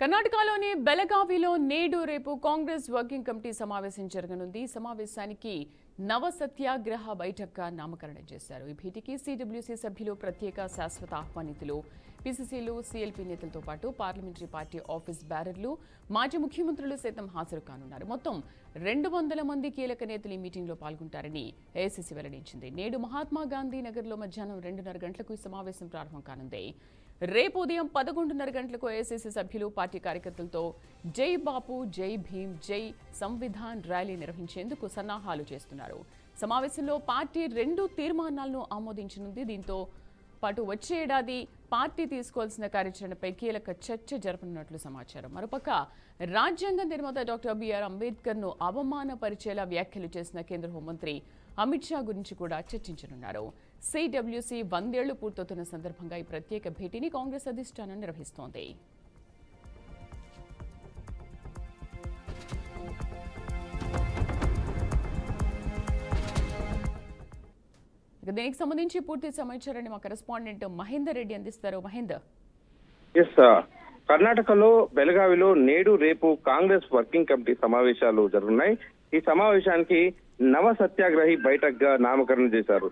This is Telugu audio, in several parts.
కర్ణాటకలోని బెళగావిలో నేడు రేపు కాంగ్రెస్ వర్కింగ్ కమిటీ సమావేశం జరగనుంది. సమావేశానికి నవ సత్యాగ్రహ బైఠక్గా నామకరణం చేశారు. ఈ భేటీకి సిడబ్ల్యూసీ సభ్యులు, ప్రత్యేక శాశ్వత ఆహ్వానితులు, పీసీసీలు, సీఎల్పీ నేతలతో పాటు పార్లమెంటరీ పార్టీ ఆఫీస్ బ్యారర్లు, మాజీ ముఖ్యమంత్రులు సైతం హాజరు కానున్నారు. మొత్తం 200 మంది కీలక నేతలు ఈ మీటింగ్లో పాల్గొంటారని ఏఐసీసీ వెల్లడించింది. నేడు మహాత్మా గాంధీ నగర్లో మధ్యాహ్నం 2:30 గంటలకు ఈ సమావేశం ప్రారంభం కానుంది. రేపు ఉదయం 11:30 గంటలకు ఏఐసీసీ సభ్యులు, పార్టీ కార్యకర్తలతో జై బాపు, జై భీమ్, జై సంవిధాన్ ర్యాలీ నిర్వహించేందుకు సన్నాహాలు చేస్తున్నారు. సమావేశంలో పార్టీ 2 తీర్మానాలను ఆమోదించనుంది. దీంతో పాటు వచ్చే ఏడాది పార్టీ తీసుకోవాల్సిన కార్యాచరణపై కీలక చర్చ జరపనున్నట్లు సమాచారం. మరోపక్క రాజ్యాంగ నిర్మాత డాక్టర్ బిఆర్ అంబేద్కర్ను అవమానపరిచేలా వ్యాఖ్యలు చేసిన కేంద్ర హోంమంత్రి అమిత్ షా గురించి కూడా చర్చించనున్నారు. సిడబ్ల్యూసీ 100 ఏళ్లు పూర్తవుతున్న సందర్భంగా ఈ ప్రత్యేక భేటీని కాంగ్రెస్ అధిష్టానం నిర్వహిస్తోంది. దీనికి సంబంధించి పూర్తి సమాచారాన్ని మా కరెస్పాండెంట్ మహేందర్ రెడ్డి అందిస్తారు. మహేందర్, కర్ణాటకలో బెళగావిలో నేడు రేపు కాంగ్రెస్ వర్కింగ్ కమిటీ సమావేశాలు జరుగుతున్నాయి. ఈ సమావేశానికి నవ సత్యాగ్రహి బైఠక్ గా నామకరణం చేశారు.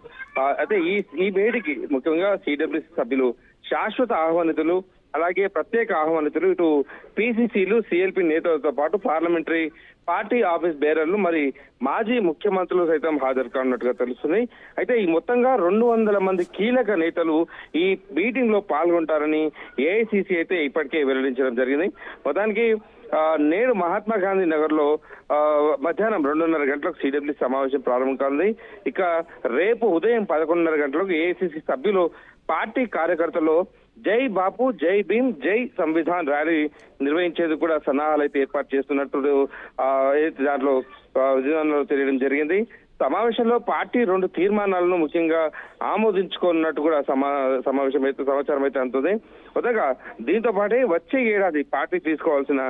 అయితే ఈ భేటీకి ముఖ్యంగా సిడబ్ల్యూసీ సభ్యులు, శాశ్వత ఆహ్వానితులు, అలాగే ప్రత్యేక ఆహ్వానితులు, ఇటు పీసీసీలు, సీఎల్పీ నేతలతో పాటు పార్లమెంటరీ పార్టీ ఆఫీస్ బేరర్లు, మరి మాజీ ముఖ్యమంత్రులు సైతం హాజరు కానున్నట్టుగా తెలుస్తుంది. అయితే ఈ మొత్తంగా 200 మంది కీలక నేతలు ఈ మీటింగ్ లో పాల్గొంటారని ఏఐసీసీ అయితే ఇప్పటికే వెల్లడించడం జరిగింది. మొత్తానికి నేడు మహాత్మా గాంధీ నగర్ లో మధ్యాహ్నం 2:30 గంటలకు సిడబ్ల్యూసీ సమావేశం ప్రారంభం కానుంది. ఇక రేపు ఉదయం 11:30 గంటలకు ఏఐసీసీ సభ్యులు, పార్టీ కార్యకర్తలు జై బాపు, జై భీమ్, జై సంవిధాన్ ర్యాలీ నిర్వహించేందుకు కూడా సన్నాహాలు అయితే ఏర్పాటు చేస్తున్నట్టు దాంట్లో విధానంలో తెలియడం జరిగింది. సమావేశంలో పార్టీ 2 తీర్మానాలను ముఖ్యంగా ఆమోదించుకున్నట్టు కూడా సమాచారం అయితే అందుతుంది. మొదటగా దీంతో పాటే వచ్చే ఏడాది పార్టీ తీసుకోవాల్సిన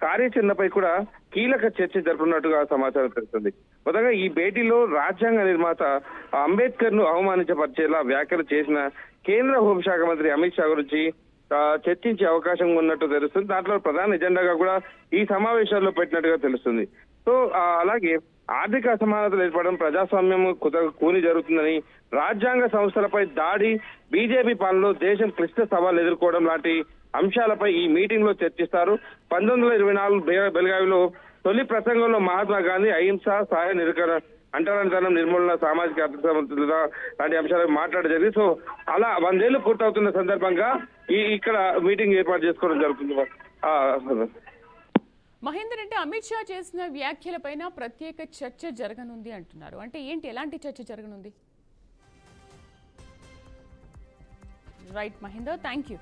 కార్యాచరణపై కూడా కీలక చర్చ జరుపుతున్నట్టుగా సమాచారం తెలుస్తుంది. మొదటగా ఈ భేటీలో రాజ్యాంగ నిర్మాత అంబేద్కర్ ను అవమానించపరిచేలా వ్యాఖ్యలు చేసిన కేంద్ర హోంశాఖ మంత్రి అమిత్ షా గురించి చర్చించే అవకాశం ఉన్నట్టు తెలుస్తుంది. దాంట్లో ప్రధాన ఎజెండాగా కూడా ఈ సమావేశాల్లో పెట్టినట్టుగా తెలుస్తుంది. సో అలాగే ఆర్థిక అసమానతలు ఏర్పడడం, ప్రజాస్వామ్యం కూని జరుగుతుందని, రాజ్యాంగ సంస్థలపై దాడి, బీజేపీ పాలనలో దేశం క్లిష్ట సవాళ్లు ఎదుర్కోవడం లాంటి అంశాలపై ఈ మీటింగ్ లో చర్చిస్తారు. 1924 బెళగావిలో తొలి ప్రసంగంలో మహాత్మా గాంధీ అహింస, సహాయ నిరకరణ, అంటరానితనం నిర్మూలన, సామాజిక అర్థసమతుల్యత లాంటి అంశాలపై మాట్లాడడం జరిగింది. సో అలా 100 ఏళ్లు పూర్తవుతున్న సందర్భంగా ఇక్కడ మీటింగ్ ఏర్పాటు చేసుకోవడం జరుగుతుంది. మహేందర్, అంటే అమిత్ షా చేసిన వ్యాఖ్యలపైన ప్రత్యేక చర్చ జరగనుంది అంటున్నారు. అంటే ఏంటి, ఎలాంటి చర్చ జరగనుంది? Right Mahender, thank you.